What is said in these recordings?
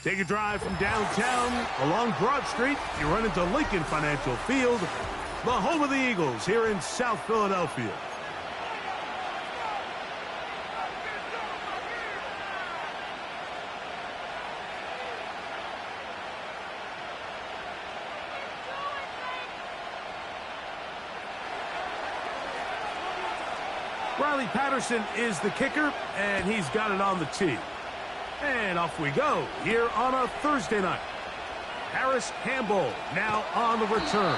Take a drive from downtown along Broad Street. You run into Lincoln Financial Field, the home of the Eagles here in South Philadelphia. Riley Patterson is the kicker, and he's got it on the tee. And off we go here on a Thursday night. Harris Hamble now on the return.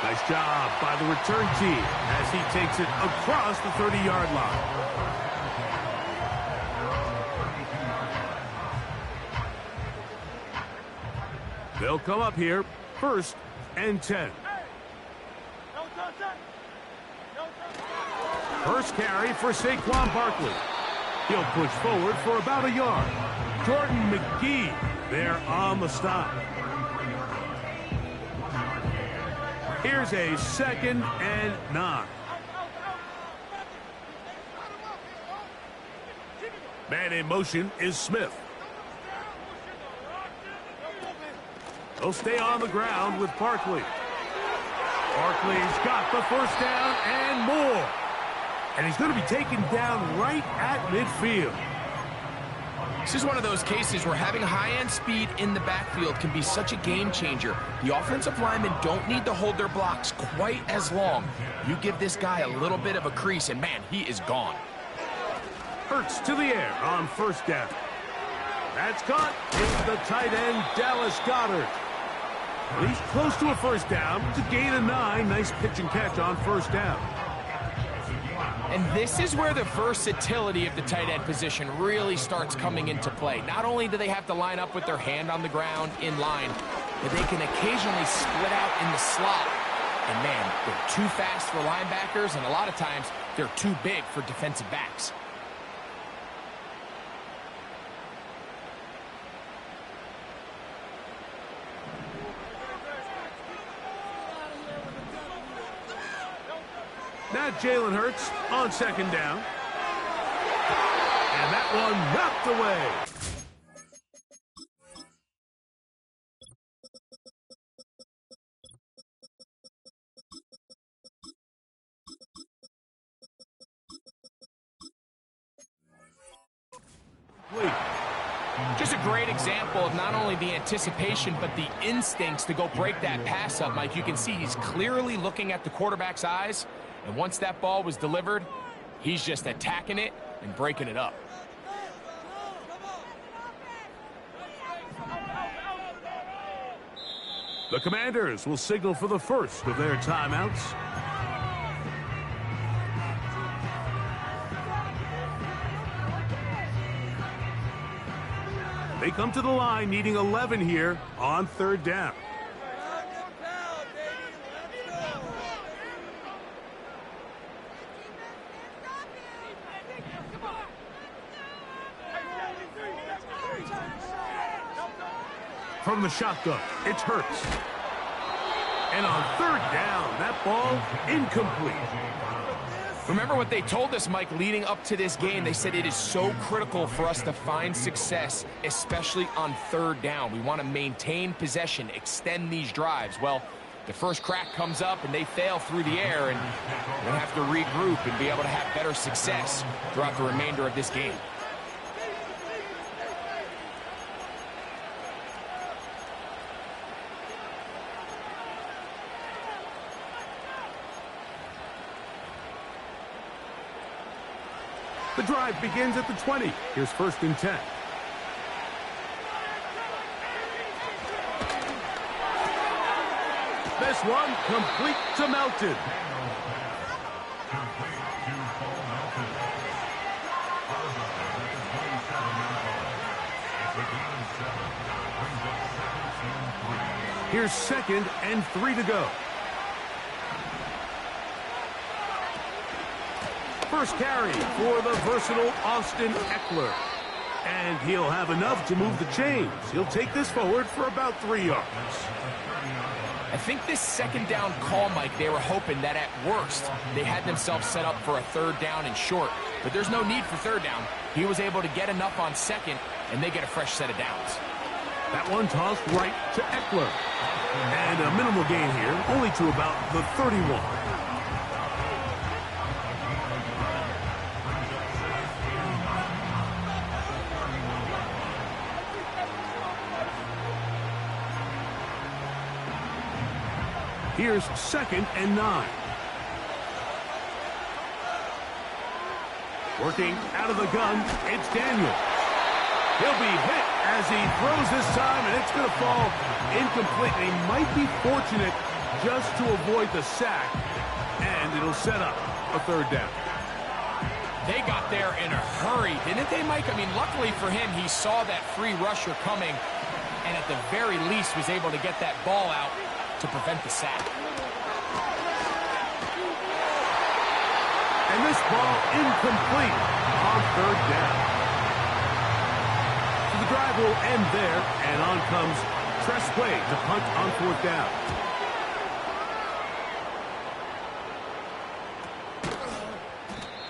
Nice job by the return team as he takes it across the 30-yard line. They'll come up here, 1st and 10. First carry for Saquon Barkley. He'll push forward for about a yard. Jordan McGee there on the stop. Here's a 2nd and 9. Man in motion is Smith. He'll stay on the ground with Barkley. Barkley's got the first down and more. And he's going to be taken down right at midfield. This is one of those cases where having high-end speed in the backfield can be such a game changer. The offensive linemen don't need to hold their blocks quite as long. You give this guy a little bit of a crease, and man, he is gone. Hurts to the air on 1st down. That's caught. It's the tight end, Dallas Goedert. He's close to a 1st down. It's a gain of 9. Nice pitch and catch on 1st down. And this is where the versatility of the tight end position really starts coming into play. Not only do they have to line up with their hand on the ground in line, but they can occasionally split out in the slot. And man, they're too fast for linebackers, and a lot of times they're too big for defensive backs. Now Jalen Hurts on 2nd down. And that one knocked away. Just a great example of not only the anticipation, but the instincts to go break that pass up, Mike. You can see he's clearly looking at the quarterback's eyes. And once that ball was delivered, he's just attacking it and breaking it up. The Commanders will signal for the first of their timeouts. They come to the line needing 11 here on 3rd down. From the shotgun, it's Hurts. And on 3rd down, that ball incomplete. Remember what they told us, Mike, leading up to this game. They said it is so critical for us to find success, especially on 3rd down. We want to maintain possession, extend these drives. Well, the first crack comes up and they fail through the air, and we'll have to regroup and be able to have better success throughout the remainder of this game. The drive begins at the 20. Here's 1st and 10. This one complete to Melton. Here's 2nd and 3 to go. First carry for the versatile Austin Eckler. And he'll have enough to move the chains. He'll take this forward for about 3 yards. I think this 2nd down call, Mike, they were hoping that at worst they had themselves set up for a 3rd down and short. But there's no need for 3rd down. He was able to get enough on 2nd, and they get a fresh set of downs. That one tossed right to Eckler. And a minimal gain here, only to about the 31. Here's 2nd and 9. Working out of the gun, it's Daniels. He'll be hit as he throws this time, and it's going to fall incomplete. He might be fortunate just to avoid the sack, and it'll set up a 3rd down. They got there in a hurry, didn't they, Mike? I mean, luckily for him, he saw that free rusher coming, and at the very least was able to get that ball out to prevent the sack. And this ball incomplete on 3rd down. So the drive will end there, and on comes Tressway to punt on 4th down.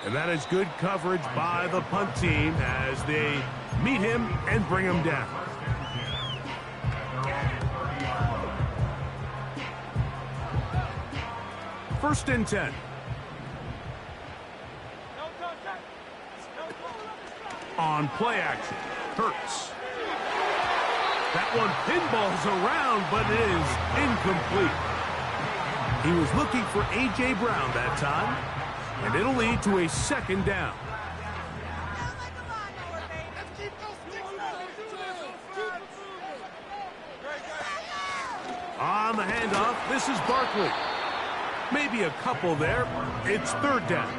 And that is good coverage by the punt team as they meet him and bring him down. First and 10. On play action, Hurts. That one pinballs around, but it is incomplete. He was looking for A.J. Brown that time, and it'll lead to a 2nd down. On the handoff, this is Barkley. Maybe a couple there. It's 3rd down.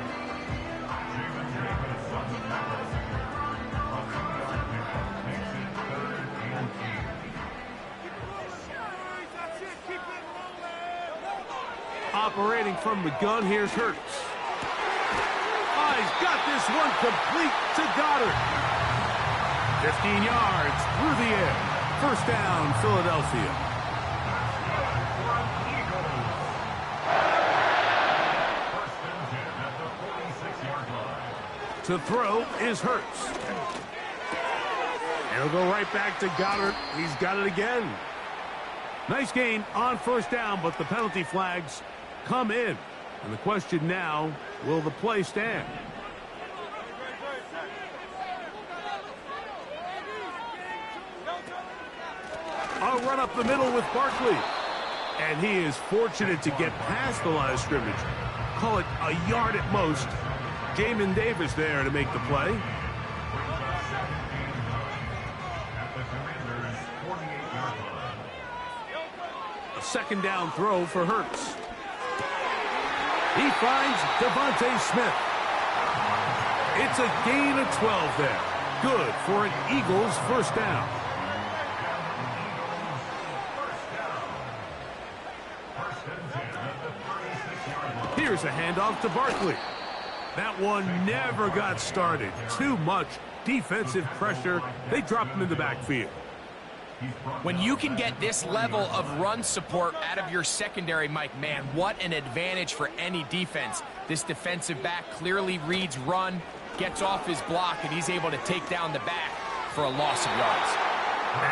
Operating from the gun, here's Hurts. Oh, he's got this one complete to Goddard. 15 yards through the air. 1st down, Philadelphia. To throw is Hurts. He'll go right back to Goddard. He's got it again. Nice gain on 1st down, but the penalty flags come in. And the question now, will the play stand? A run up the middle with Barkley. And he is fortunate to get past the line of scrimmage. Call it a yard at most. Jamin Davis there to make the play. A 2nd down throw for Hurts. He finds Devontae Smith. It's a gain of 12 there. Good for an Eagles 1st down. Here's a handoff to Barkley. That one never got started. Too much defensive pressure. They dropped him in the backfield. When you can get this level of run support out of your secondary, Mike, man, what an advantage for any defense. This defensive back clearly reads run, gets off his block, and he's able to take down the back for a loss of yards.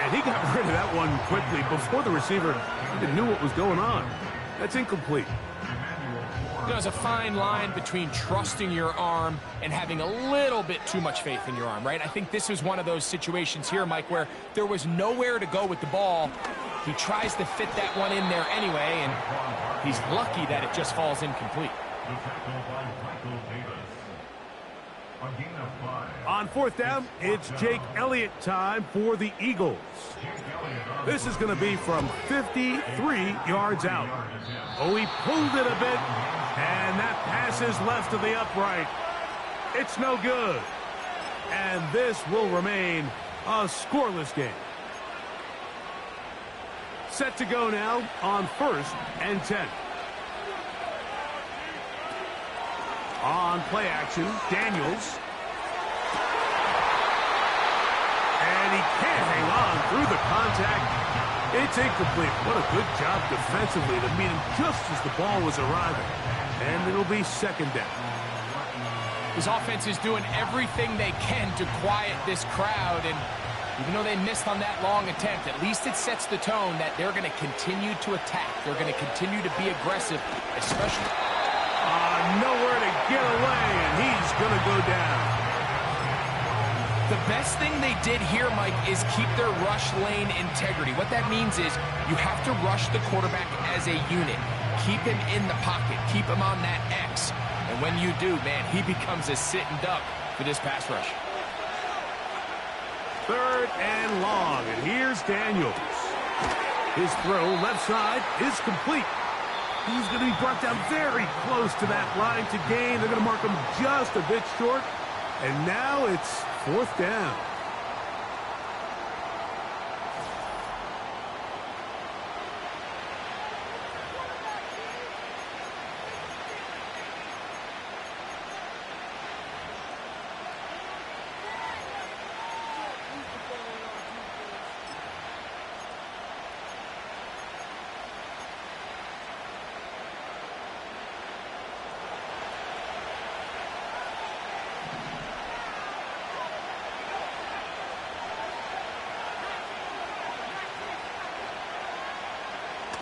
And he got rid of that one quickly before the receiver even knew what was going on. That's incomplete. You know, there's a fine line between trusting your arm and having a little bit too much faith in your arm, right? I think this was one of those situations here, Mike, where there was nowhere to go with the ball. He tries to fit that one in there anyway, and he's lucky that it just falls incomplete. On 4th down, it's Jake Elliott time for the Eagles. This is going to be from 53 yards out. Oh, he pulled it a bit, and that pass is left to the upright. It's no good. And this will remain a scoreless game. Set to go now on 1st and 10. On play action, Daniels. And he can't hang on through the contact. It's incomplete. What a good job defensively to meet him just as the ball was arriving. And it'll be 2nd down. His offense is doing everything they can to quiet this crowd, and Even though they missed on that long attempt, at least it sets the tone that they're going to continue to attack. They're going to continue to be aggressive, especially... Nowhere to get away, and he's going to go down. The best thing they did here, Mike, is keep their rush lane integrity. What that means is you have to rush the quarterback as a unit. Keep him in the pocket. Keep him on that X. And when you do, man, he becomes a sitting duck for this pass rush. 3rd and long, and here's Daniels. His throw left side is complete. He's going to be brought down very close to that line to gain. They're going to mark him just a bit short. And now it's 4th down.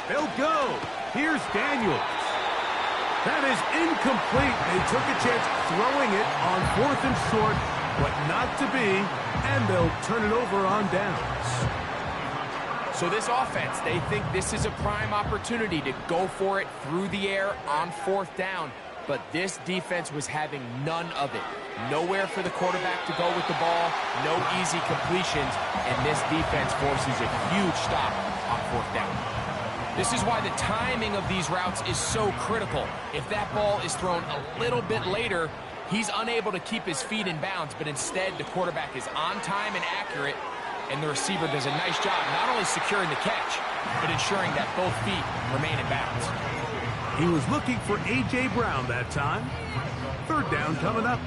They'll go. Here's Daniels. That is incomplete. They took a chance throwing it on 4th and short, but not to be, and they'll turn it over on downs. So this offense, they think this is a prime opportunity to go for it through the air on 4th down, but this defense was having none of it. Nowhere for the quarterback to go with the ball, no easy completions, and this defense forces a huge stop on 4th down. This is why the timing of these routes is so critical. If that ball is thrown a little bit later, he's unable to keep his feet in bounds, but instead the quarterback is on time and accurate, and the receiver does a nice job not only securing the catch, but ensuring that both feet remain in bounds. He was looking for A.J. Brown that time. 3rd down coming up.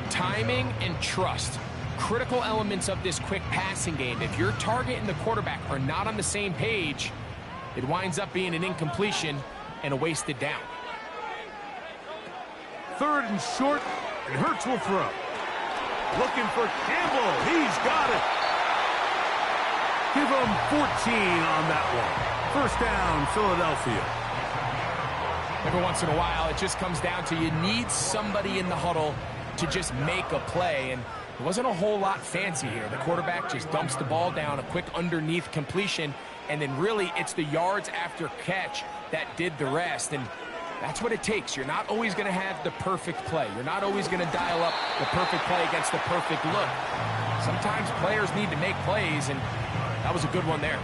Timing and trust. Critical elements of this quick passing game. If your target and the quarterback are not on the same page, it winds up being an incompletion and a wasted down. 3rd and short, and Hurts will throw. Looking for Campbell. He's got it. Give him 14 on that one. 1st down, Philadelphia. Every once in a while, it just comes down to you need somebody in the huddle to just make a play, and it wasn't a whole lot fancy here. The quarterback just dumps the ball down, a quick underneath completion, and then really it's the yards after catch that did the rest, and that's what it takes. You're not always going to have the perfect play. You're not always going to dial up the perfect play against the perfect look. Sometimes players need to make plays, and that was a good one there.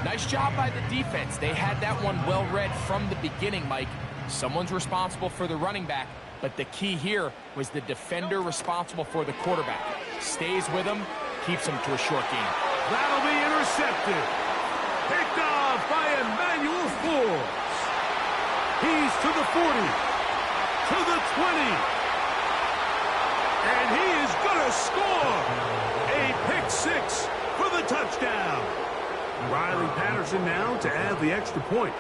Nice job by the defense. They had that one well read from the beginning, Mike. Someone's responsible for the running back, but the key here was the defender responsible for the quarterback. Stays with him, keeps him to a short gain. That'll be intercepted. Picked off by Emmanuel Forbes. He's to the 40, to the 20, and he is going to score. A pick 6 for the touchdown. Riley Patterson now to add the extra point.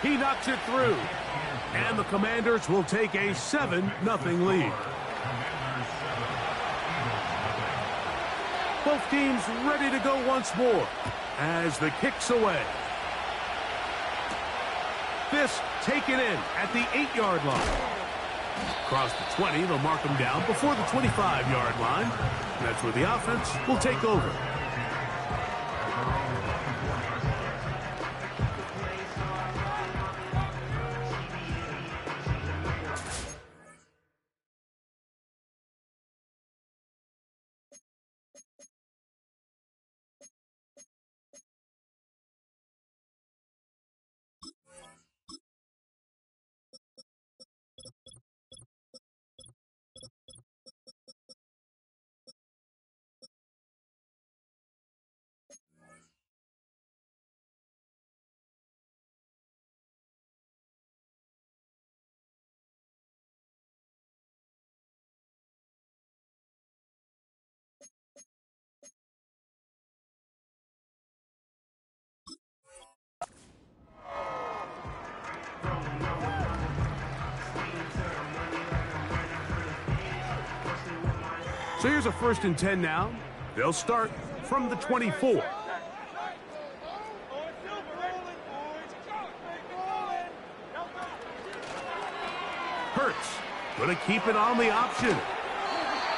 He knocks it through, and the Commanders will take a 7-0 lead. Both teams ready to go once more as the kick's away. This taken in at the 8-yard line. Across the 20, they'll mark them down before the 25-yard line. That's where the offense will take over. So here's a 1st and 10 now. They'll start from the 24. Hurts going to keep it on the option.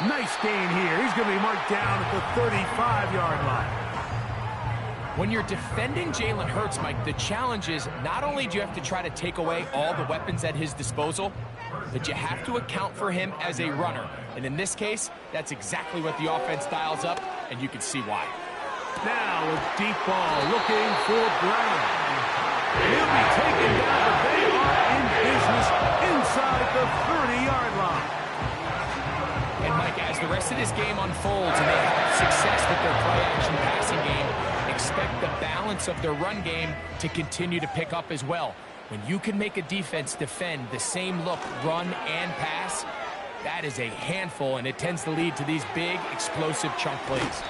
Nice gain here. He's going to be marked down at the 35-yard line. When you're defending Jalen Hurts, Mike, the challenge is not only do you have to try to take away all the weapons at his disposal, but you have to account for him as a runner. And in this case, that's exactly what the offense dials up, and you can see why. Now a deep ball looking for Brown. He'll be taken down, but they are in business inside the 30-yard line. And Mike, as the rest of this game unfolds and they have success with their play-action passing game, expect the balance of their run game to continue to pick up as well. When you can make a defense defend the same look, run and pass, that is a handful, and it tends to lead to these big, explosive chunk plays.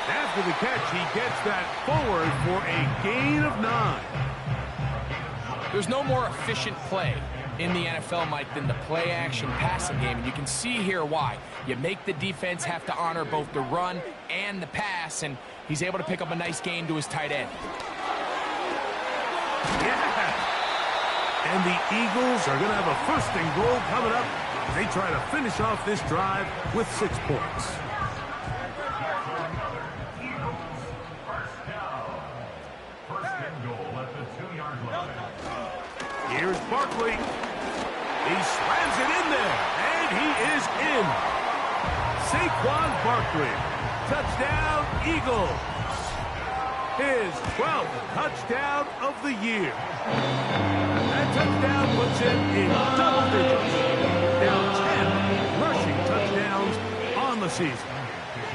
After the catch, he gets that forward for a gain of 9. There's no more efficient play in the NFL, Mike, than the play-action passing game, and you can see here why. You make the defense have to honor both the run and the pass, and he's able to pick up a nice gain to his tight end. Yeah. And the Eagles are going to have a 1st and goal coming up as they try to finish off this drive with 6 points. Here's Barkley. He slams it in there, and he is in. Saquon Barkley. Touchdown, Eagles. His 12th touchdown of the year. That touchdown puts him in double digits. Now 10 rushing touchdowns on the season.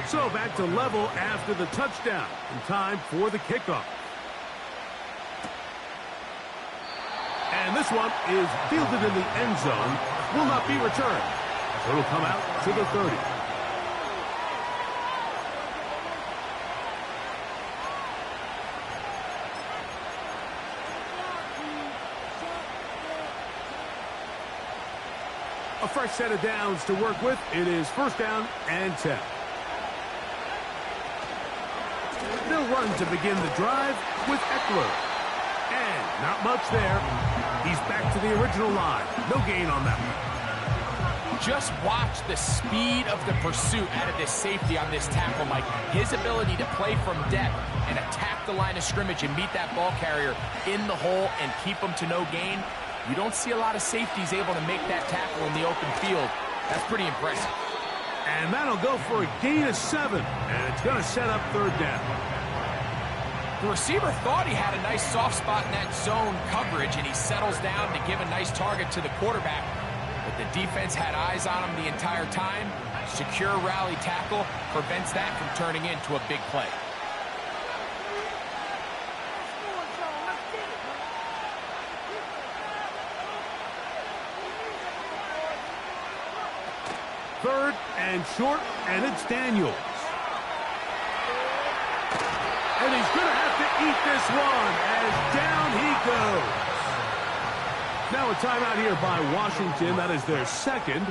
So back to level after the touchdown. And time for the kickoff. And this one is fielded in the end zone. Will not be returned. So it'll come out to the 30. A fresh set of downs to work with. It is 1st down and 10. They'll run to begin the drive with Eckler. And not much there. He's back to the original line. No gain on that one. Just watch the speed of the pursuit out of this safety on this tackle, Mike. His ability to play from depth and attack the line of scrimmage and meet that ball carrier in the hole and keep him to no gain. You don't see a lot of safeties able to make that tackle in the open field. That's pretty impressive. And that'll go for a gain of 7. And it's going to set up 3rd down. The receiver thought he had a nice soft spot in that zone coverage, and he settles down to give a nice target to the quarterback. But the defense had eyes on him the entire time. Secure rally tackle prevents that from turning into a big play. Third and short, and it's Daniels. And he's going to have to eat this one as down he goes. Now a timeout here by Washington. That is their 2nd.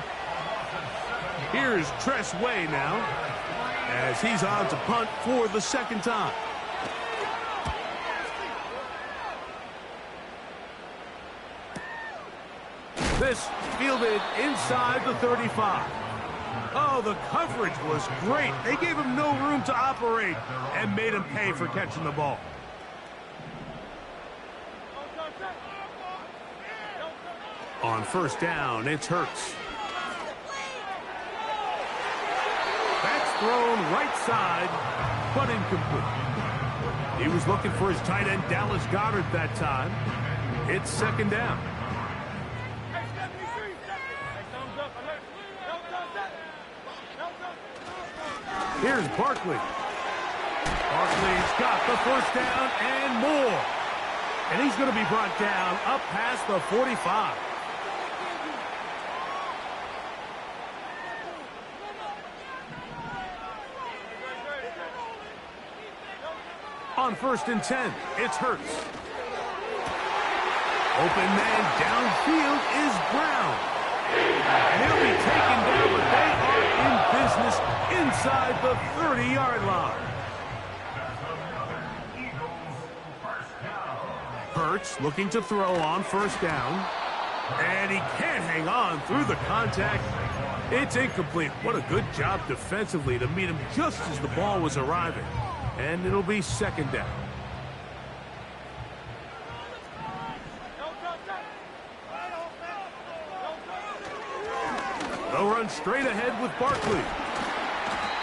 Here's Tress Way now as he's on to punt for the 2nd time. This fielded inside the 35. Oh, the coverage was great. They gave him no room to operate and made him pay for catching the ball. On 1st down, it's Hurts. That's thrown right side, but incomplete. He was looking for his tight end, Dallas Goedert, that time. It's 2nd down. Here's Barkley. Barkley's got the 1st down and more. And he's going to be brought down up past the 45. On 1st and 10, it's Hurts. Open man downfield is Brown. And he'll be taken down, but they are in business inside the 30-yard line. Hurts looking to throw on first down. And he can't hang on through the contact. It's incomplete. What a good job defensively to meet him just as the ball was arriving. And it'll be second down. They'll run straight ahead with Barkley.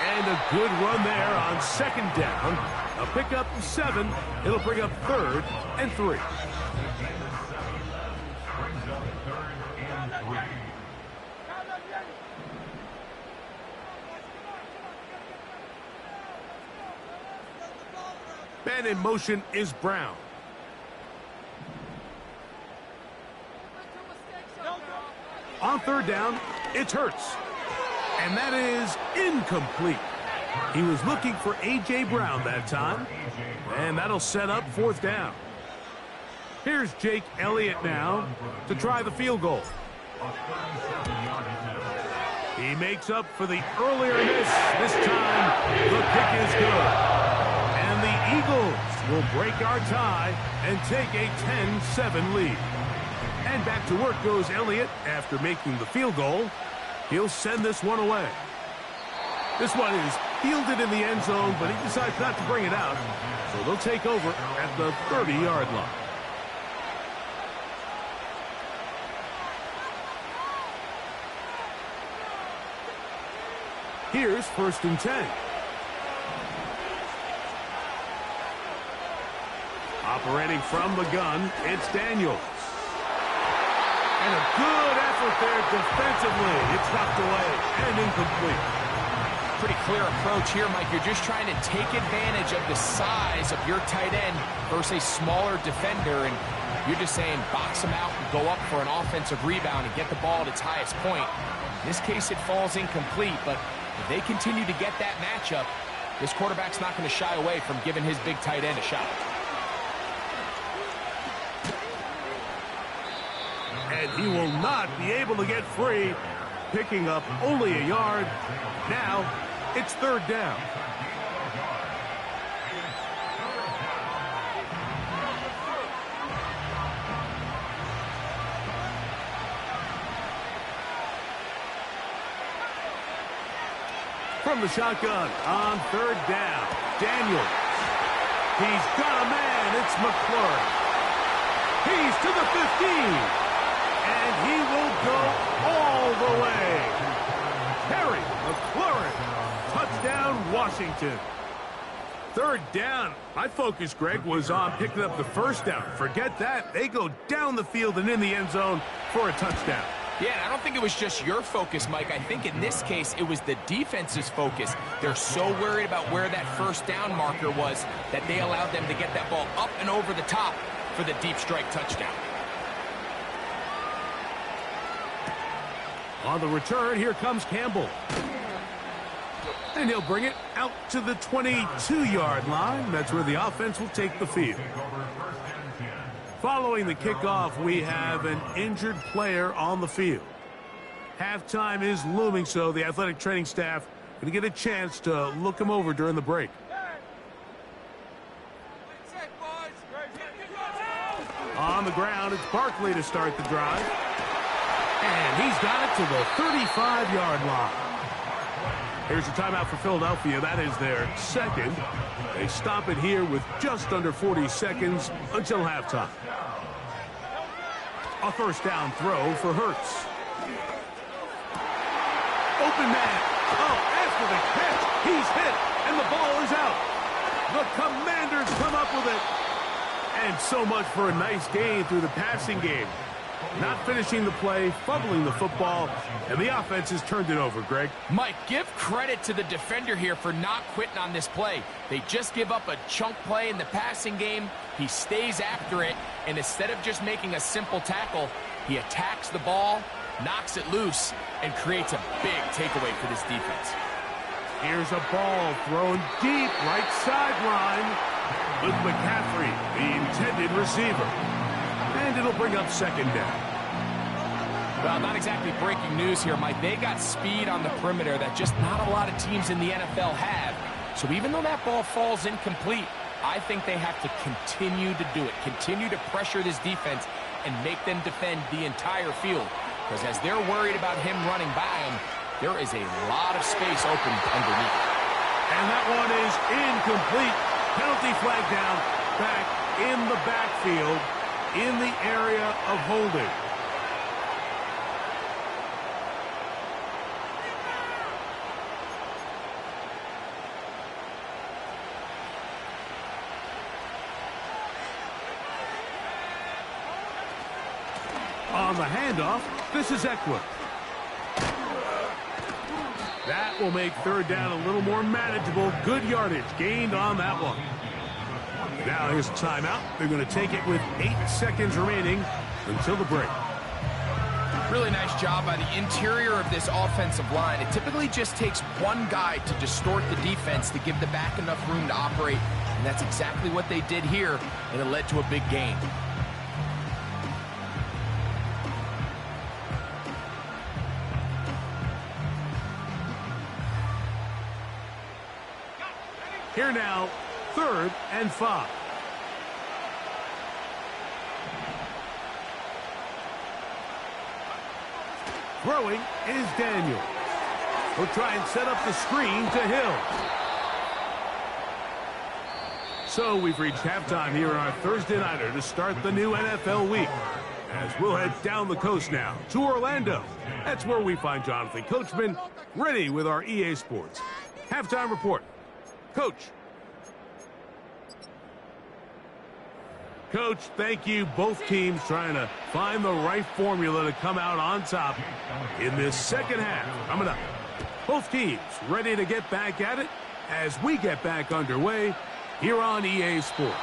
And a good run there on second down. A pickup 7. It'll bring up 3rd and 3. Man in motion is Brown. On third down, it's Hurts. And that is incomplete. He was looking for A.J. Brown that time. And that'll set up fourth down. Here's Jake Elliott now to try the field goal. He makes up for the earlier miss. This time, the kick is good. And the Eagles will break our tie and take a 10-7 lead. And back to work goes Elliott after making the field goal. He'll send this one away. This one is fielded in the end zone, but he decides not to bring it out. So they'll take over at the 30-yard line. Here's 1st and 10. Operating from the gun, it's Daniels. And a good effort there defensively. It's knocked away and incomplete. Pretty clear approach here, Mike. You're just trying to take advantage of the size of your tight end versus a smaller defender, and you're just saying box him out and go up for an offensive rebound and get the ball at its highest point. In this case, it falls incomplete, but if they continue to get that matchup, this quarterback's not going to shy away from giving his big tight end a shot. And he will not be able to get free, picking up only a yard. Now, it's third down. From the shotgun on third down, Daniels. He's got a man. It's McLaurin. He's to the 15. And he will go all the way. Harry McLaurin. Touchdown, Washington. Third down. My focus, Greg, was on picking up the first down. Forget that. They go down the field and in the end zone for a touchdown. Yeah, I don't think it was just your focus, Mike. I think in this case, it was the defense's focus. They're so worried about where that first down marker was that they allowed them to get that ball up and over the top for the deep strike touchdown. On the return, here comes Campbell. And he'll bring it out to the 22-yard line. That's where the offense will take the field. Following the kickoff, we have an injured player on the field. Halftime is looming, so the athletic training staff going to get a chance to look him over during the break. On the ground, it's Barkley to start the drive. And he's got it to the 35-yard line. Here's a timeout for Philadelphia. That is their second. They stop it here with just under 40 seconds until halftime. A first down throw for Hurts. Open man. Oh, after the catch, he's hit, and the ball is out. The Commanders come up with it. And so much for a nice gain through the passing game. Not finishing the play, fumbling the football, and the offense has turned it over, Greg. Mike, give credit to the defender here for not quitting on this play. They just give up a chunk play in the passing game. He stays after it, and instead of just making a simple tackle, he attacks the ball, knocks it loose, and creates a big takeaway for this defense. Here's a ball thrown deep right sideline with McCaffrey, the intended receiver. And it'll bring up second down. Well, not exactly breaking news here, Mike. They got speed on the perimeter that just not a lot of teams in the NFL have. So even though that ball falls incomplete, I think they have to continue to do it, continue to pressure this defense and make them defend the entire field. Because as they're worried about him running by them, there is a lot of space open underneath. And that one is incomplete. Penalty flag down, back in the backfield, in the area of holding. On the handoff, this is Eckler. That will make third down a little more manageable. Good yardage gained on that one. Now here's a timeout. They're going to take it with 8 seconds remaining until the break. Really nice job by the interior of this offensive line. It typically just takes one guy to distort the defense to give the back enough room to operate, and that's exactly what they did here, and it led to a big gain. Here now, 3rd and 5. Throwing is Daniel. He'll try and set up the screen to Hill. So we've reached halftime here on our Thursday Nighter to start the new NFL week. As we'll head down the coast now to Orlando. That's where we find Jonathan Coachman ready with our EA Sports halftime report. Coach. Coach, thank you. Both teams trying to find the right formula to come out on top in this second half. Coming up, both teams ready to get back at it as we get back underway here on EA Sports.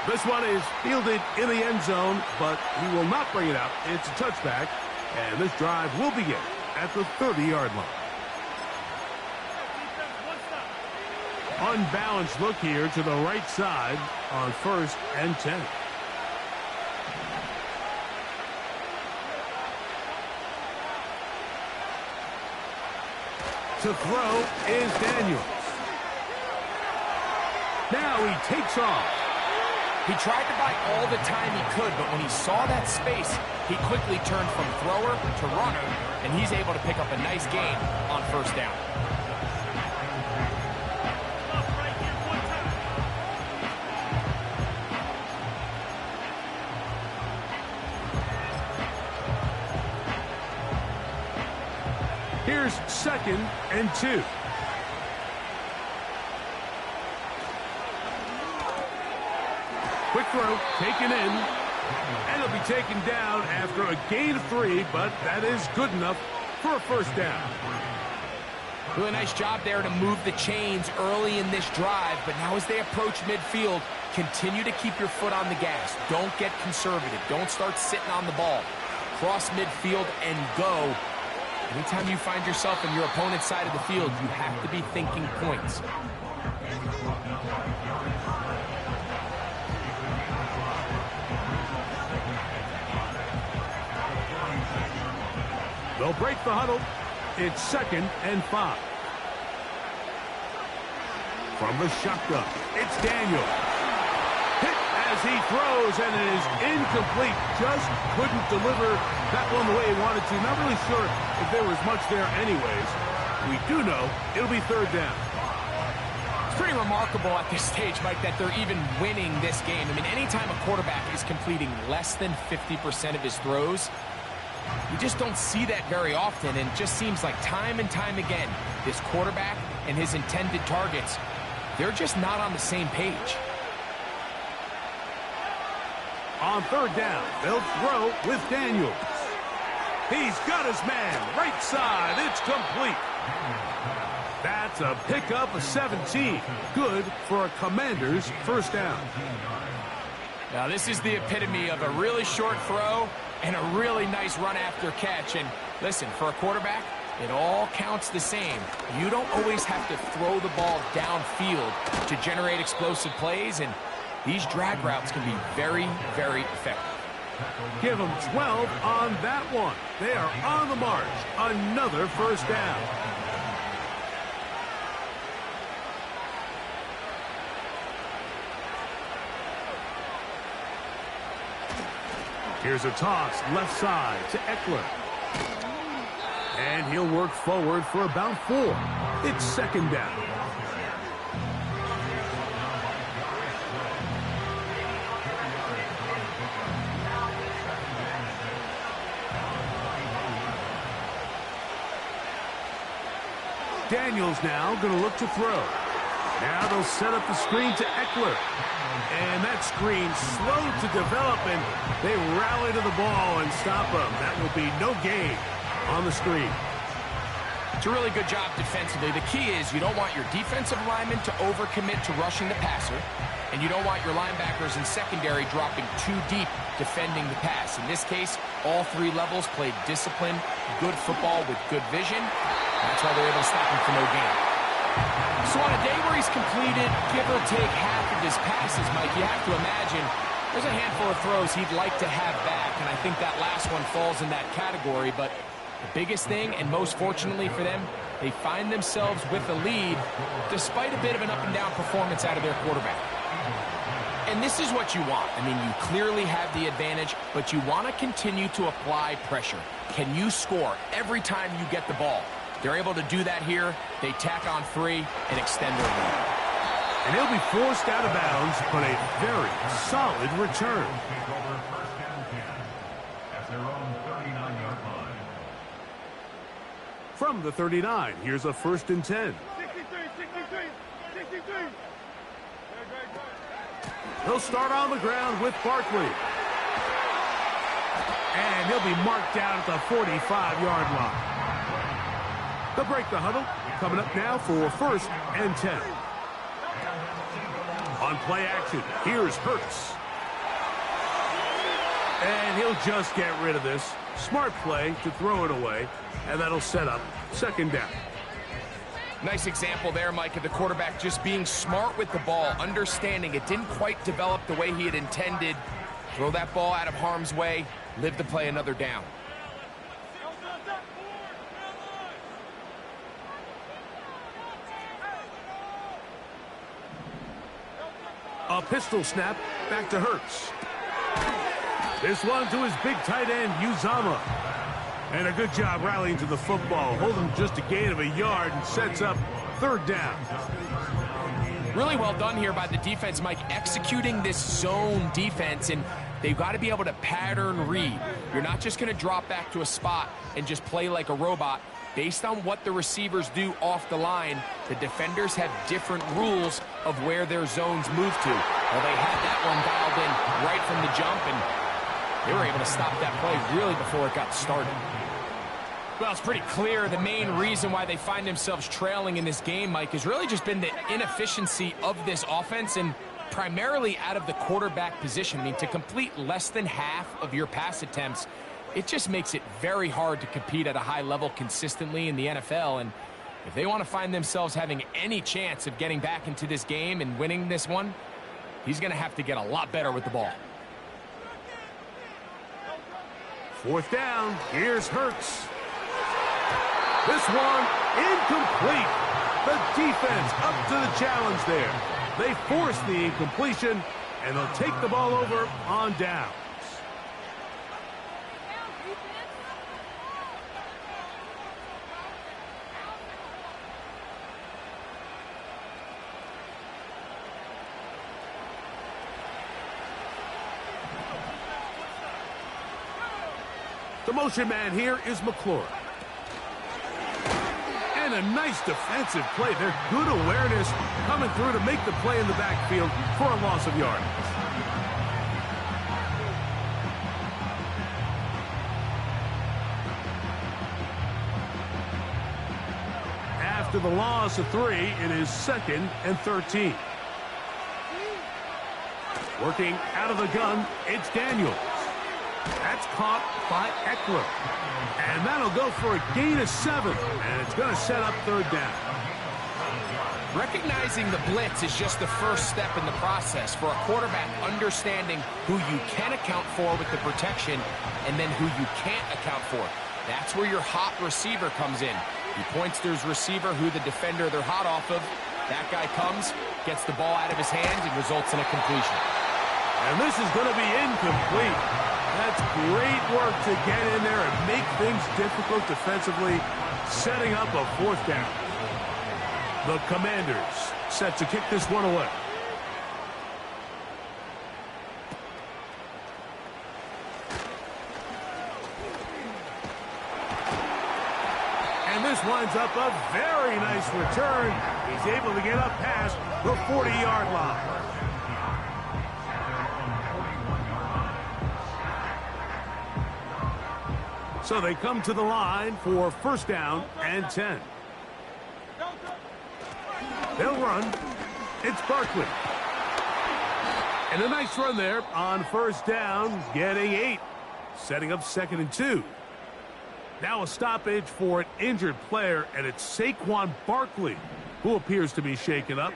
This one is fielded in the end zone, but he will not bring it out. It's a touchback, and this drive will begin at the 30-yard line. Unbalanced look here to the right side on 1st and 10. To throw is Daniels. Now he takes off. He tried to buy all the time he could, but when he saw that space, he quickly turned from thrower to runner, and he's able to pick up a nice gain on 1st down. Here's 2nd and 2. Quick throw, taken in, and it'll be taken down after a gain of 3, but that is good enough for a 1st down. Really nice job there to move the chains early in this drive, but now as they approach midfield, continue to keep your foot on the gas. Don't get conservative. Don't start sitting on the ball. Cross midfield and go. Anytime you find yourself on your opponent's side of the field, you have to be thinking points. They'll break the huddle. It's 2nd and 5. From the shotgun, it's Daniel. Hit as he throws, and it is incomplete. Just couldn't deliver that one the way he wanted to. Not really sure if there was much there anyways. We do know it'll be 3rd down. It's pretty remarkable at this stage, Mike, that they're even winning this game. I mean, anytime a quarterback is completing less than 50% of his throws, you just don't see that very often, and it just seems like time and time again, this quarterback and his intended targets, they're just not on the same page. On 3rd down, they'll throw with Daniels. He's got his man, right side, it's complete. That's a pickup of 17. Good for a Commander's 1st down. Now this is the epitome of a really short throw and a really nice run after catch. And listen, for a quarterback, it all counts the same. You don't always have to throw the ball downfield to generate explosive plays, and these drag routes can be very, very effective. Give them 12 on that one. They are on the march. Another first down. Here's a toss left side to Eckler. And he'll work forward for about 4. It's second down. Daniels now going to look to throw. Now they'll set up the screen to Eckler. And that screen slow to develop, and they rally to the ball and stop him. That will be no gain on the screen. It's a really good job defensively. The key is you don't want your defensive linemen to overcommit to rushing the passer, and you don't want your linebackers in secondary dropping too deep defending the pass. In this case, all 3 levels played disciplined, good football with good vision. That's why they're able to stop him for no gain. So on a day where he's completed, give or take half of his passes, Mike, you have to imagine there's a handful of throws he'd like to have back, and I think that last one falls in that category. But the biggest thing, and most fortunately for them, they find themselves with a lead despite a bit of an up-and-down performance out of their quarterback. And this is what you want. I mean, you clearly have the advantage, but you want to continue to apply pressure. Can you score every time you get the ball? They're able to do that here. They tack on 3 and extend their lead. And he'll be forced out of bounds, but a very solid return. From the 39, here's a 1st and 10. They'll start on the ground with Barkley. And he'll be marked down at the 45-yard line. They'll break the huddle. Coming up now for 1st and 10. On play action, here's Hurts. And he'll just get rid of this. Smart play to throw it away, and that'll set up 2nd down. Nice example there, Mike, of the quarterback just being smart with the ball, understanding it didn't quite develop the way he had intended. Throw that ball out of harm's way, live to play another down. A pistol snap back to Hurts. This one to his big tight end, Uzama. And a good job rallying to the football. Holding just a gain of a yard and sets up 3rd down. Really well done here by the defense, Mike, executing this zone defense, and they've got to be able to pattern read. You're not just going to drop back to a spot and just play like a robot. Based on what the receivers do off the line, the defenders have different rules of where their zones move to. Well, they had that one dialed in right from the jump, and they were able to stop that play really before it got started. Well, it's pretty clear the main reason why they find themselves trailing in this game, Mike, has really just been the inefficiency of this offense, and primarily out of the quarterback position. I mean, to complete less than half of your pass attempts, it just makes it very hard to compete at a high level consistently in the NFL. And if they want to find themselves having any chance of getting back into this game and winning this one, he's going to have to get a lot better with the ball. 4th down, here's Hurts. This one, incomplete. The defense up to the challenge there. They force the incompletion, and they'll take the ball over on downs. The motion man here is McLaurin. And a nice defensive play. They're good awareness coming through to make the play in the backfield for a loss of yardage. After the loss of 3, it is 2nd and 13. Working out of the gun, it's Daniels. That's caught by Eckler. And that'll go for a gain of 7. And it's going to set up 3rd down. Recognizing the blitz is just the first step in the process for a quarterback understanding who you can account for with the protection and then who you can't account for. That's where your hot receiver comes in. He points to his receiver who the defender they're hot off of. That guy comes, gets the ball out of his hands, and results in a completion. And this is going to be incomplete. That's great work to get in there and make things difficult defensively, setting up a fourth down. The Commanders set to kick this one away. And this winds up a very nice return. He's able to get up past the 40-yard line. So they come to the line for first down and 10. They'll run. It's Barkley. And a nice run there on first down, getting 8. Setting up 2nd and 2. Now a stoppage for an injured player, and it's Saquon Barkley, who appears to be shaken up.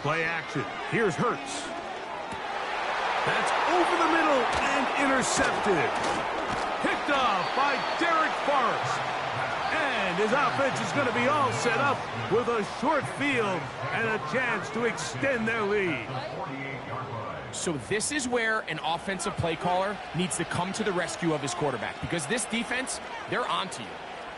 Play action. Here's Hurts. That's over the middle and intercepted. Picked off by Derek Forrest. And his offense is going to be all set up with a short field and a chance to extend their lead. So this is where an offensive play caller needs to come to the rescue of his quarterback, because this defense, they're onto you.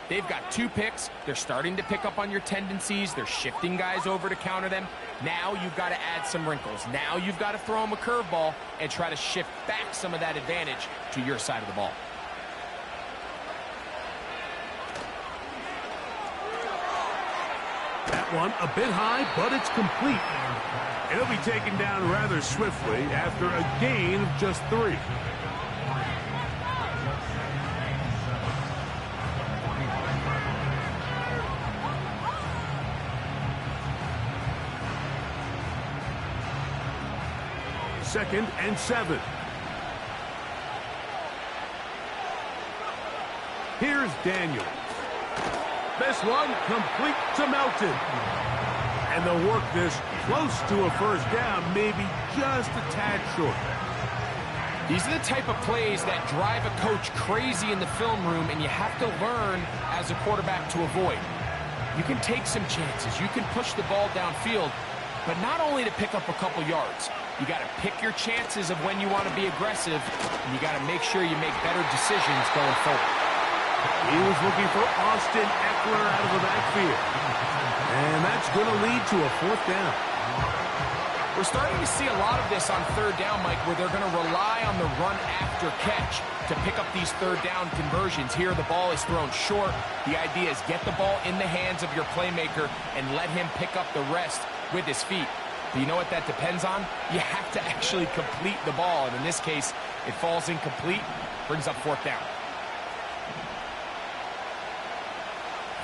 They've got 2 picks. They're starting to pick up on your tendencies. They're shifting guys over to counter them. Now you've got to add some wrinkles. Now you've got to throw them a curveball and try to shift back some of that advantage to your side of the ball. That one a bit high, but it's complete. It'll be taken down rather swiftly after a gain of just 3. Second and 7. Here's Daniels. This one complete to Melton. And they'll work this close to a first down, maybe just a tad short. These are the type of plays that drive a coach crazy in the film room, and you have to learn as a quarterback to avoid. You can take some chances. You can push the ball downfield, but not only to pick up a couple yards. You got to pick your chances of when you want to be aggressive, and you got to make sure you make better decisions going forward. He was looking for Austin Eckler out of the backfield. And that's going to lead to a fourth down. We're starting to see a lot of this on third down, Mike, where they're going to rely on the run after catch to pick up these third down conversions. Here, the ball is thrown short. The idea is get the ball in the hands of your playmaker and let him pick up the rest with his feet. But you know what that depends on? You have to actually complete the ball. And in this case, it falls incomplete, brings up fourth down.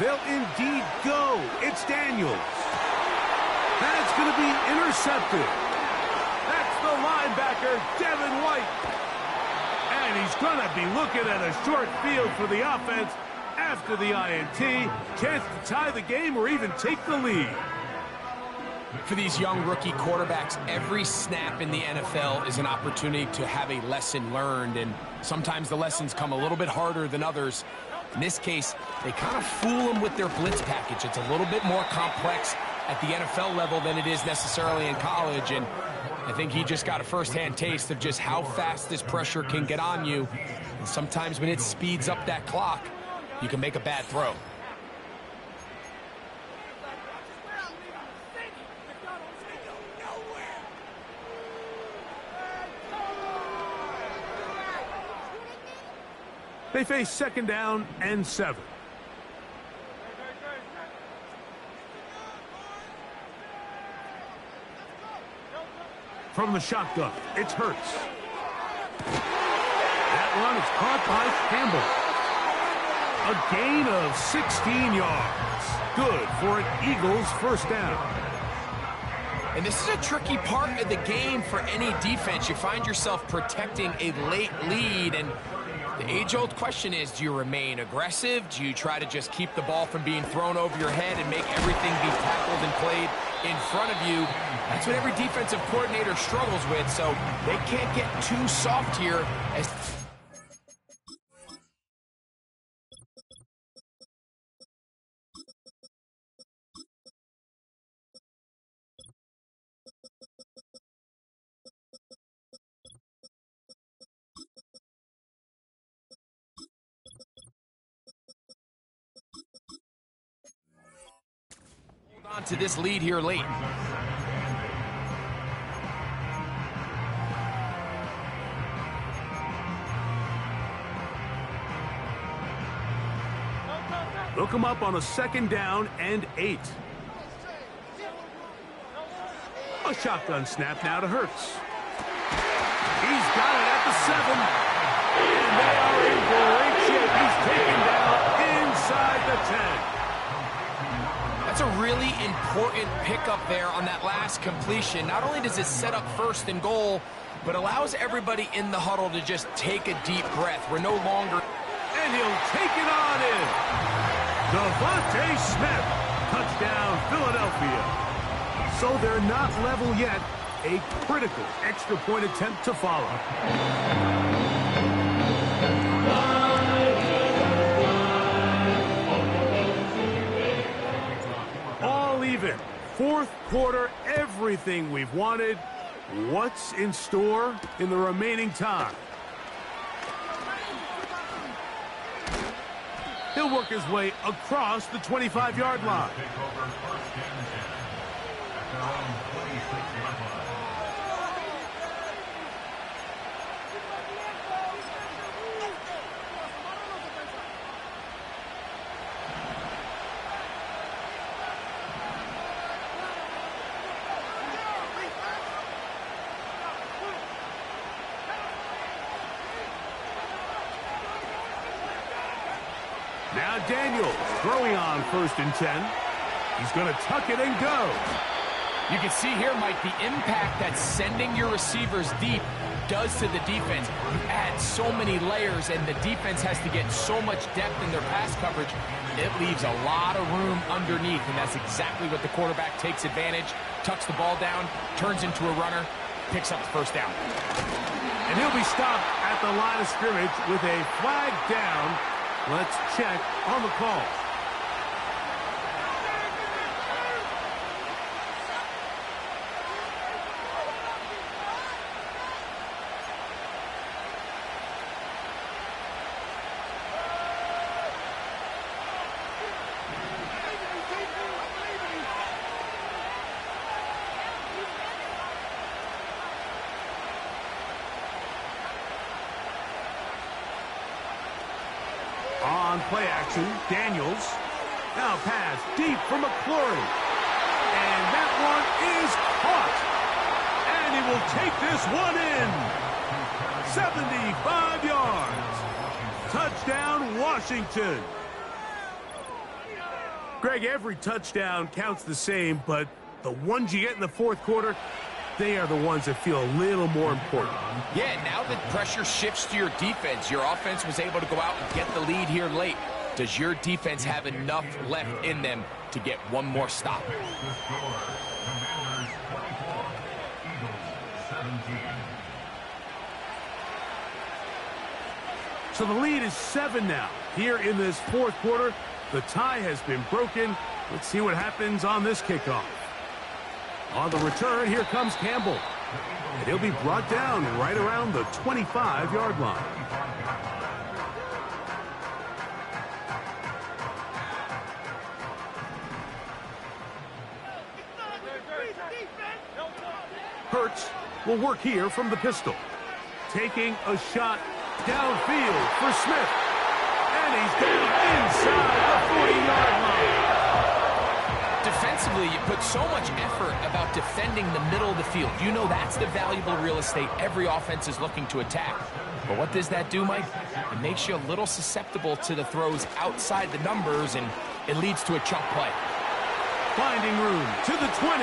They'll indeed go. It's Daniels. That's going to be intercepted. That's the linebacker, Devin White. And he's going to be looking at a short field for the offense after the INT. Chance to tie the game or even take the lead. For these young rookie quarterbacks, every snap in the NFL is an opportunity to have a lesson learned, and sometimes the lessons come a little bit harder than others. In this case, they kind of fool them with their blitz package. It's a little bit more complex at the NFL level than it is necessarily in college, and I think he just got a first-hand taste of just how fast this pressure can get on you. And sometimes when it speeds up that clock, you can make a bad throw. They face second down and 7. From the shotgun, it's Hurts. That one is caught by Campbell. A gain of 16 yards. Good for an Eagles first down. And this is a tricky part of the game for any defense. You find yourself protecting a late lead, and The age-old question is, do you remain aggressive? Do you try to just keep the ball from being thrown over your head and make everything be tackled and played in front of you? That's what every defensive coordinator struggles with, so they can't get too soft here. As on to this lead here late. They'll come up on a 2nd down and 8. A shotgun snap now to Hurts. He's got it at the 7. And they are in great shape. He's taken down inside the 10. That's a really important pickup there on that last completion. Not only does it set up 1st and goal, but allows everybody in the huddle to just take a deep breath. We're no longer... And he'll take it on in. Devontae Smith. Touchdown, Philadelphia. So they're not level yet. A critical extra point attempt to follow. All even. 4th quarter, everything we've wanted. What's in store in the remaining time? He'll work his way across the 25-yard line. Now Daniels throwing on 1st and 10. He's going to tuck it and go. You can see here, Mike, the impact that sending your receivers deep does to the defense. You add so many layers, and the defense has to get so much depth in their pass coverage. It leaves a lot of room underneath, and that's exactly what the quarterback takes advantage, tucks the ball down, turns into a runner, picks up the 1st down. And he'll be stopped at the line of scrimmage with a flag down. Let's check on the call. On play action, Daniels. Now pass deep for McClurry. And that one is caught. And he will take this one in. 75 yards. Touchdown, Washington. Greg, every touchdown counts the same, but the ones you get in the 4th quarter, they are the ones that feel a little more important. Yeah, now that pressure shifts to your defense, your offense was able to go out and get the lead here late. Does your defense have enough left in them to get one more stop? So the lead is 7 now. Here in this 4th quarter, the tie has been broken. Let's see what happens on this kickoff. On the return, here comes Campbell. And he'll be brought down right around the 25-yard line. Hurts will work here from the pistol. Taking a shot downfield for Smith. And he's down inside the 40-yard line. Defensively, you put so much effort about defending the middle of the field. You know that's the valuable real estate every offense is looking to attack. But what does that do, Mike? It makes you a little susceptible to the throws outside the numbers, and it leads to a chunk play. Finding room to the 20.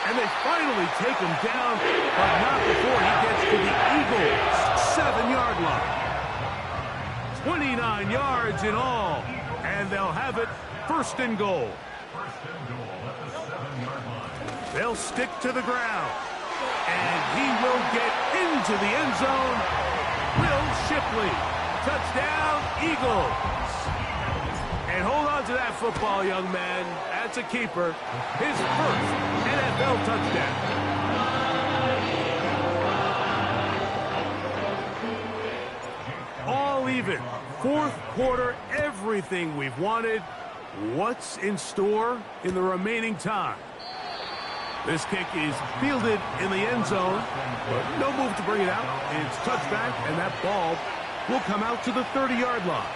And they finally take him down, but not before he gets to the Eagles' 7-yard line. 49 yards in all. And they'll have it first and goal. They'll stick to the ground. And he will get into the end zone. Will Shipley. Touchdown, Eagles. And hold on to that football, young man. That's a keeper. His first NFL touchdown. All even. Fourth quarter, everything we've wanted. What's in store in the remaining time? This kick is fielded in the end zone, but no move to bring it out. It's touchback, and that ball will come out to the 30-yard line.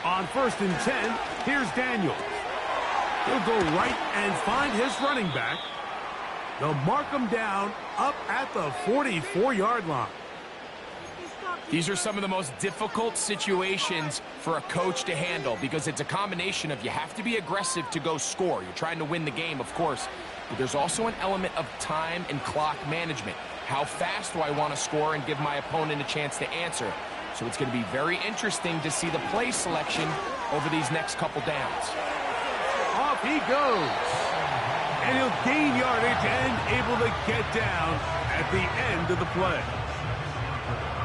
On 1st and 10, here's Daniels. He'll go right and find his running back. They'll mark him down up at the 44-yard line. These are some of the most difficult situations for a coach to handle because it's a combination of you have to be aggressive to go score. You're trying to win the game, of course, but there's also an element of time and clock management. How fast do I want to score and give my opponent a chance to answer? So it's going to be very interesting to see the play selection over these next couple downs. Off he goes. And he'll gain yardage and able to get down at the end of the play.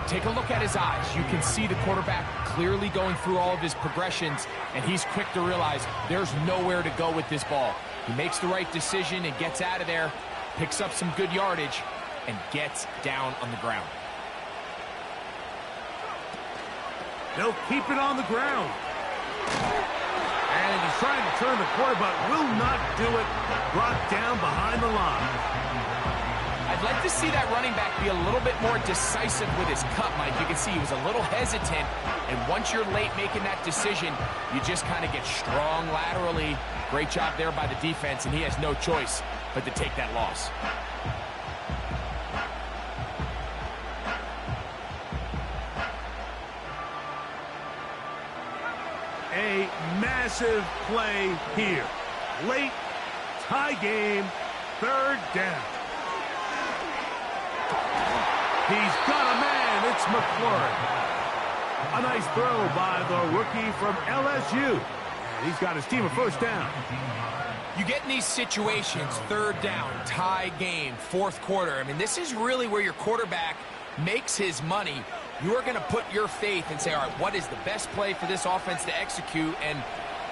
Take a look at his eyes. You can see the quarterback clearly going through all of his progressions, and he's quick to realize there's nowhere to go with this ball. He makes the right decision and gets out of there, picks up some good yardage, and gets down on the ground. They'll keep it on the ground. And he's trying to turn the corner, but will not do it. Brought down behind the line. I'd like to see that running back be a little bit more decisive with his cut, Mike. You can see he was a little hesitant, and once you're late making that decision, you just kind of get strong laterally. Great job there by the defense, and he has no choice but to take that loss. A massive play here. Late, tie game, 3rd down. He's got a man. It's McLaurin. A nice throw by the rookie from LSU. He's got his team a 1st down. You get in these situations, 3rd down, tie game, 4th quarter. I mean, this is really where your quarterback makes his money. You are going to put your faith and say, all right, what is the best play for this offense to execute? And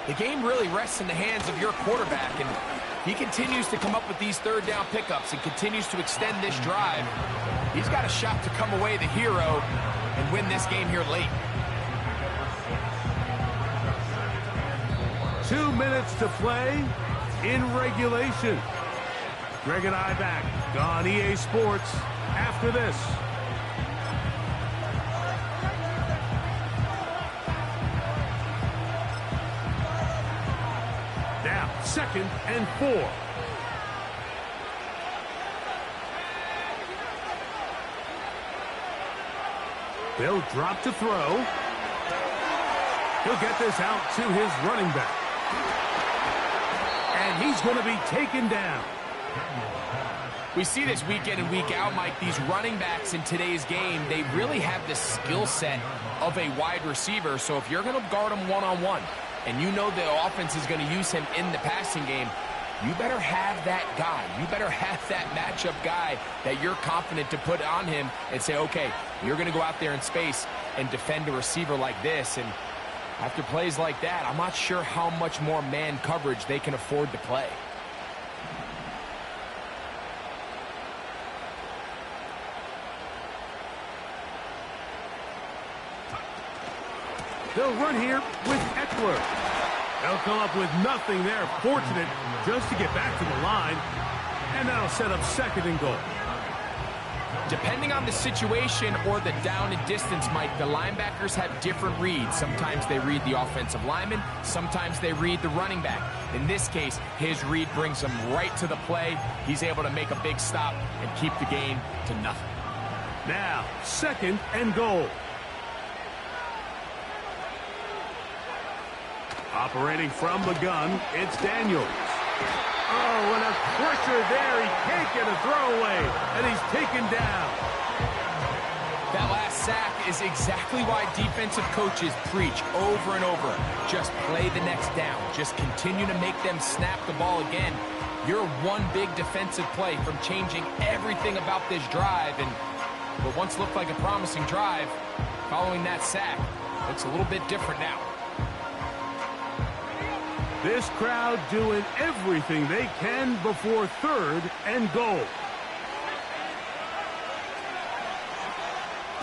the game really rests in the hands of your quarterback. And he continues to come up with these 3rd down pickups and continues to extend this drive. He's got a shot to come away the hero and win this game here late. 2 minutes to play in regulation. Greg and I back on EA Sports after this. Now, 2nd and 4. They'll drop to throw. He'll get this out to his running back. And he's going to be taken down. We see this week in and week out, Mike. These running backs in today's game, they really have the skill set of a wide receiver. So if you're going to guard him one-on-one, and you know the offense is going to use him in the passing game, you better have that guy. You better have that matchup guy that you're confident to put on him and say, okay, you're going to go out there in space and defend a receiver like this. And after plays like that, I'm not sure how much more man coverage they can afford to play. They'll run here with Eckler. They'll come up with nothing there. Fortunate just to get back to the line. And that'll set up 2nd and goal. Depending on the situation or the down and distance, Mike, the linebackers have different reads. Sometimes they read the offensive lineman, sometimes they read the running back. In this case, his read brings him right to the play. He's able to make a big stop and keep the gain to nothing. Now, 2nd and goal. Operating from the gun, it's Daniels. Oh, and a pressure there. He can't get a throwaway, and he's taken down. That last sack is exactly why defensive coaches preach over and over. Just play the next down. Just continue to make them snap the ball again. You're one big defensive play from changing everything about this drive, and what once looked like a promising drive, following that sack, looks a little bit different now. This crowd doing everything they can before 3rd and goal.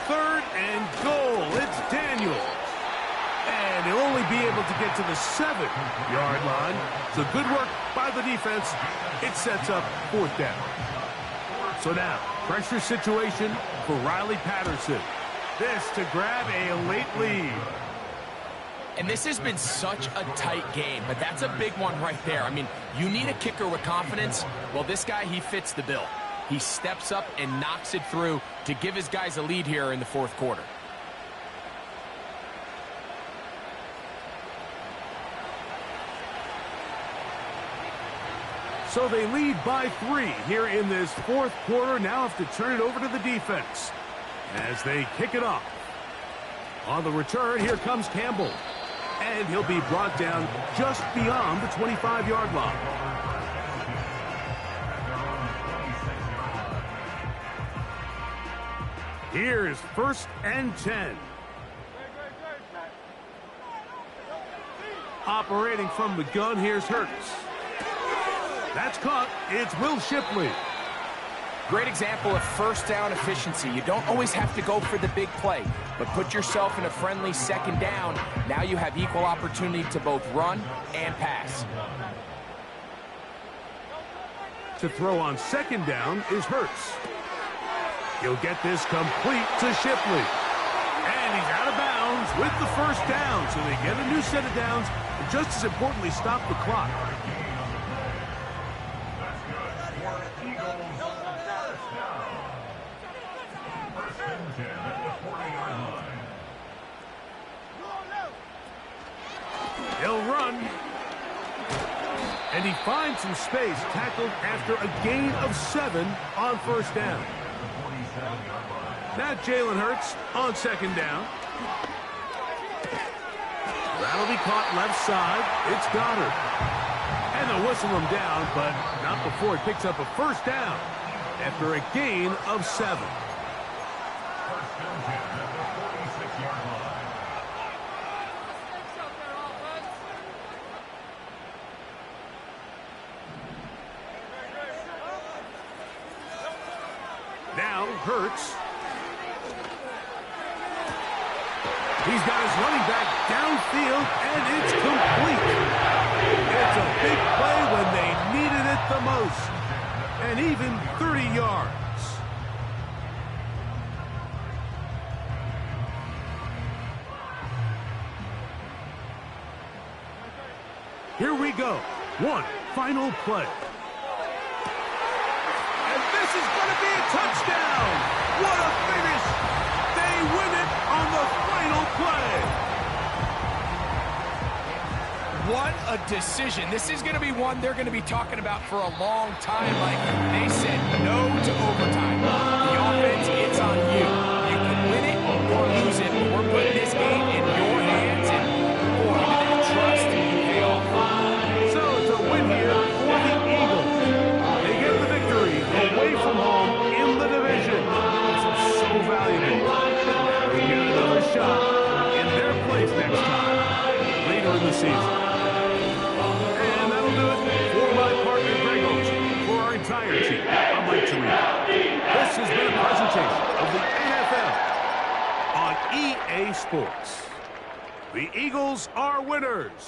3rd and goal. It's Daniels. And he'll only be able to get to the 7-yard line. So good work by the defense. It sets up 4th down. So now, pressure situation for Riley Patterson. This to grab a late lead. And this has been such a tight game, but that's a big one right there. I mean, you need a kicker with confidence. Well, this guy, he fits the bill. He steps up and knocks it through to give his guys a lead here in the 4th quarter. So they lead by 3 here in this 4th quarter. Now have to turn it over to the defense as they kick it off. On the return, here comes Campbell. And he'll be brought down just beyond the 25-yard line. Here's 1st and 10. Operating from the gun, here's Hurts. That's caught. It's Will Shipley. Great example of 1st down efficiency. You don't always have to go for the big play, but put yourself in a friendly 2nd down. Now you have equal opportunity to both run and pass. To throw on 2nd down is Hurts. He'll get this complete to Shipley. And he's out of bounds with the 1st down. So they get a new set of downs, and just as importantly, stop the clock. He'll run. And he finds some space, tackled after a gain of 7 on 1st down. Now Jalen Hurts on 2nd down. That'll be caught left side. It's Goddard. And they'll whistle him down, but not before he picks up a 1st down after a gain of 7. Now Hurts. He's got his running back downfield, and it's complete. It's a big play when they needed it the most. And even 30 yards. Here we go. One final play. And this is going to be a touchdown. What a finish. They win it on the final play. What a decision. This is going to be one they're going to be talking about for a long time. Like, they said no to overtime. The offense, it's on you. You can win it or lose it, but we're putting this game in your hands, and boy, did that trust pay off. So it's a win here for the Eagles. They get the victory away from home in the division. This is so valuable. They get another shot in their place next time, later in the season. And that'll do it for my partner, Greg Olsen. For our entire team, I'm Mike Tirico. This has been a presentation of the NFL on EA Sports. The Eagles are winners.